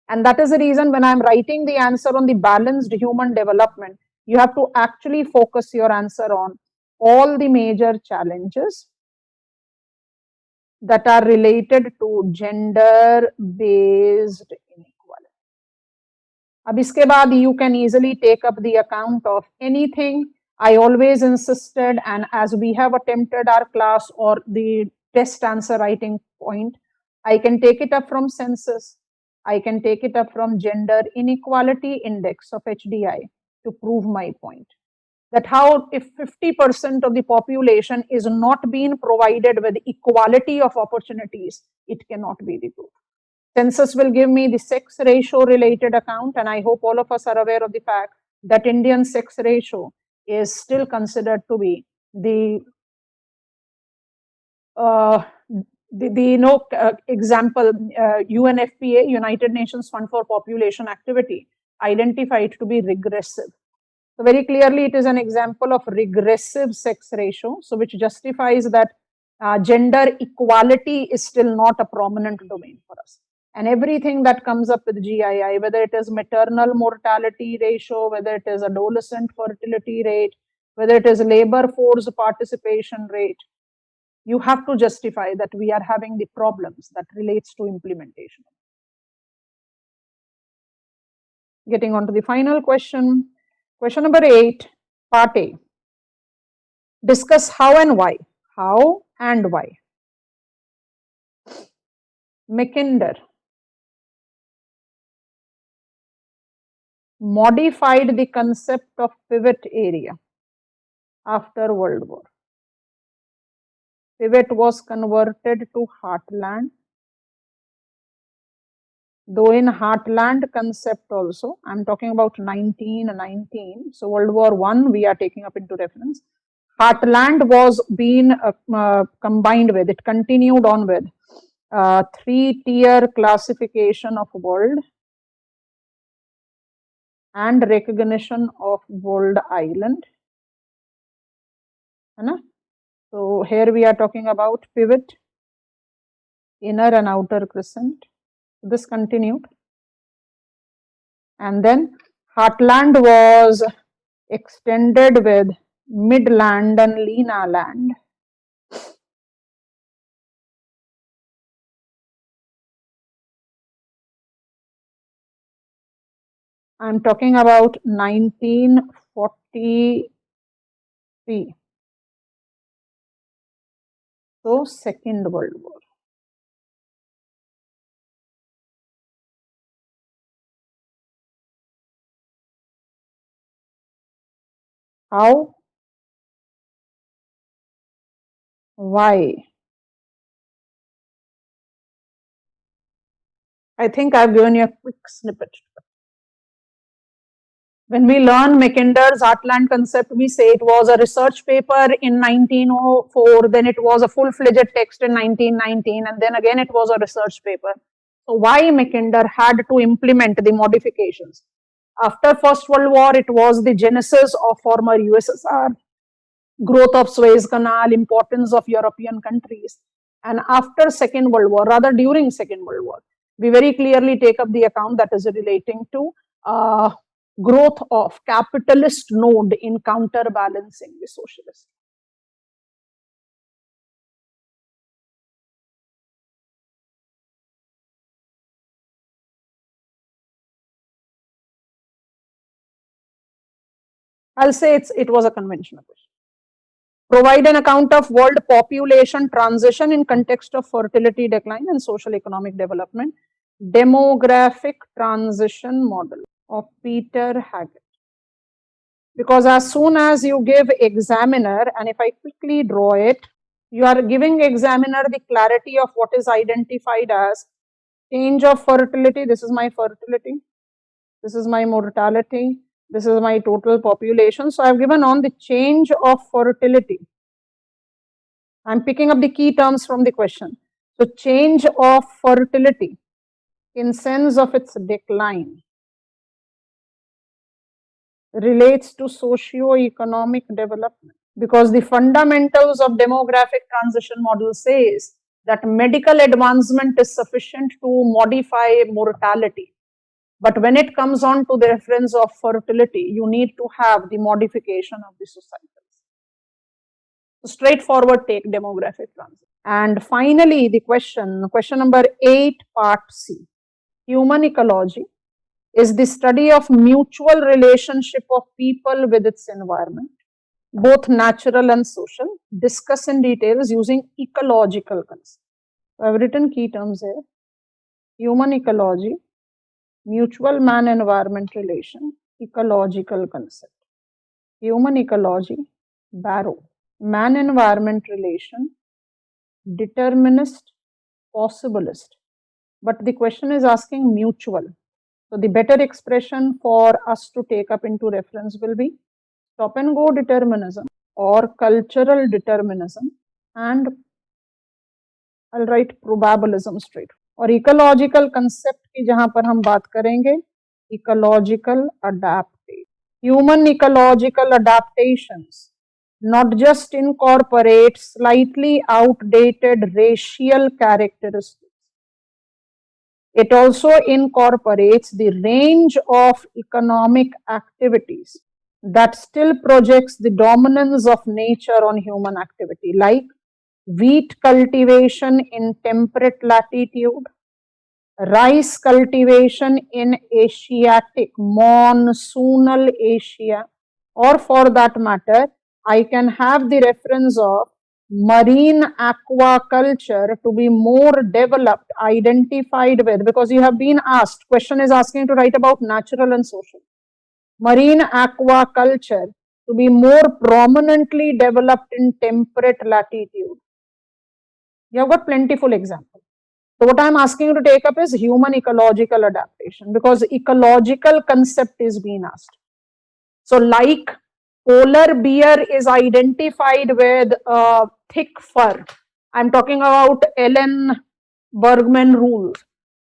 And that is the reason when I'm writing the answer on the balanced human development, you have to actually focus your answer on all the major challenges that are related to gender based inequality. अब इसके बाद you can easily take up the account of anything. I always insisted, and as we have attempted our class or the test answer writing point, I can take it up from census. I can take it up from gender inequality index of HDI to prove my point. That how if 50% of the population is not being provided with equality of opportunities, it cannot be the proof. Census will give me the sex ratio related account, and I hope all of us are aware of the fact that Indian sex ratio is still considered to be the example, UNFPA, United Nations Fund for Population Activity, identified to be regressive. So very clearly it is an example of regressive sex ratio, so which justifies that gender equality is still not a prominent domain for us. And everything that comes up with GII, whether it is maternal mortality ratio, whether it is adolescent fertility rate, whether it is labor force participation rate, you have to justify that we are having the problems that relates to implementation. Getting on to the final question. Question number 8, part A. Discuss how and why. How and why. Mackinder modified the concept of pivot area after World War. Pivot was converted to heartland. Though in heartland concept also, I'm talking about 1919. So World War I, we are taking up into reference. Heartland was being combined with, it continued on with 3-tier classification of world and recognition of world island. So here we are talking about pivot, inner and outer crescent. This continued. And then heartland was extended with midland and Lena land. I'm talking about 1943. So Second World War. How? Why? I think I've given you a quick snippet. When we learn Mackinder's Heartland concept, we say it was a research paper in 1904, then it was a full-fledged text in 1919, and then again it was a research paper. So why Mackinder had to implement the modifications? After First World War, it was the genesis of former USSR, growth of Suez Canal, importance of European countries. And after Second World War, rather during Second World War, we very clearly take up the account that is relating to growth of capitalist node in counterbalancing the socialist. I'll say it was a conventional question. Provide an account of world population transition in context of fertility decline and social economic development. Demographic transition model of Peter Haggett. Because as soon as you give examiner, and if I quickly draw it, you are giving examiner the clarity of what is identified as change of fertility. This is my fertility. This is my mortality. This is my total population. So I've given on the change of fertility. I'm picking up the key terms from the question. So change of fertility in sense of its decline relates to socio-economic development, because the fundamentals of demographic transition model says that medical advancement is sufficient to modify mortality. But when it comes on to the reference of fertility, you need to have the modification of the society. straightforward take demographic transition. And finally, the question number 8, part C. Human ecology is the study of mutual relationship of people with its environment, both natural and social. Discuss in details using ecological concepts. I have written key terms here. Human ecology, mutual man-environment relation, ecological concept. Human ecology, Barrow. Man-environment relation, determinist, possibilist. But the question is asking mutual. So the better expression for us to take up into reference will be stop and go determinism or cultural determinism, and I'll write probabilism straight. और ecological concept की जहां पर हम बात करेंगे ecological adaptation. Human ecological adaptations not just incorporate slightly outdated racial characteristics, it also incorporates the range of economic activities that still projects the dominance of nature on human activity, like wheat cultivation in temperate latitude, rice cultivation in Asiatic monsoonal Asia, or for that matter, I can have the reference of marine aquaculture to be more developed, identified with, because you have been asked, question is asking to write about natural and social. Marine aquaculture to be more prominently developed in temperate latitude. You have got plentiful examples. So what I am asking you to take up is human ecological adaptation, because ecological concept is being asked. So like polar bear is identified with thick fur. I'm talking about Ellen Bergman rules.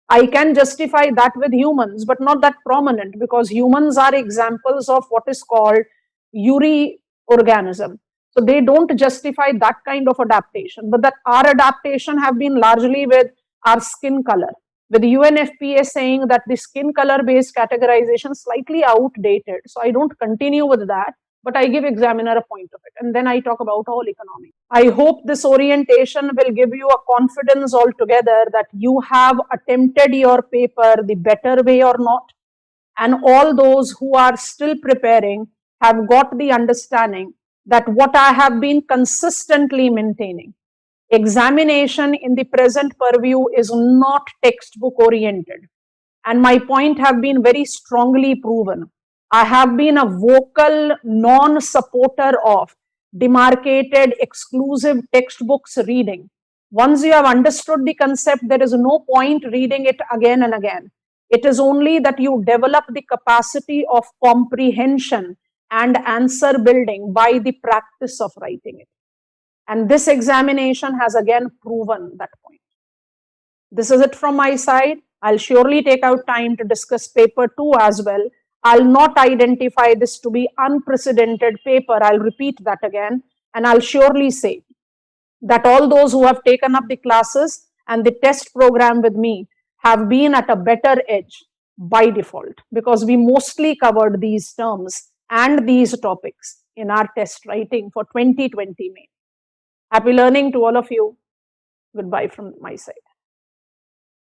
I can justify that with humans, but not that prominent, because humans are examples of what is called organism. So they don't justify that kind of adaptation, but that our adaptation have been largely with our skin color, with the UNFPA saying that the skin color based categorization is slightly outdated. So I don't continue with that, but I give examiner a point of it, and then I talk about all economics. I hope this orientation will give you a confidence altogether that you have attempted your paper the better way or not, and all those who are still preparing have got the understanding that what I have been consistently maintaining, examination in the present purview is not textbook oriented, and my point have been very strongly proven. I have been a vocal non-supporter of demarcated exclusive textbooks reading. Once you have understood the concept, there is no point reading it again and again. It is only that you develop the capacity of comprehension and answer building by the practice of writing it. And this examination has again proven that point. This is it from my side. I'll surely take out time to discuss paper 2 as well. I'll not identify this to be unprecedented paper. I'll repeat that again. And I'll surely say that all those who have taken up the classes and the test program with me have been at a better edge by default, because we mostly covered these terms and these topics in our test writing for 2020 May. Happy learning to all of you. Goodbye from my side.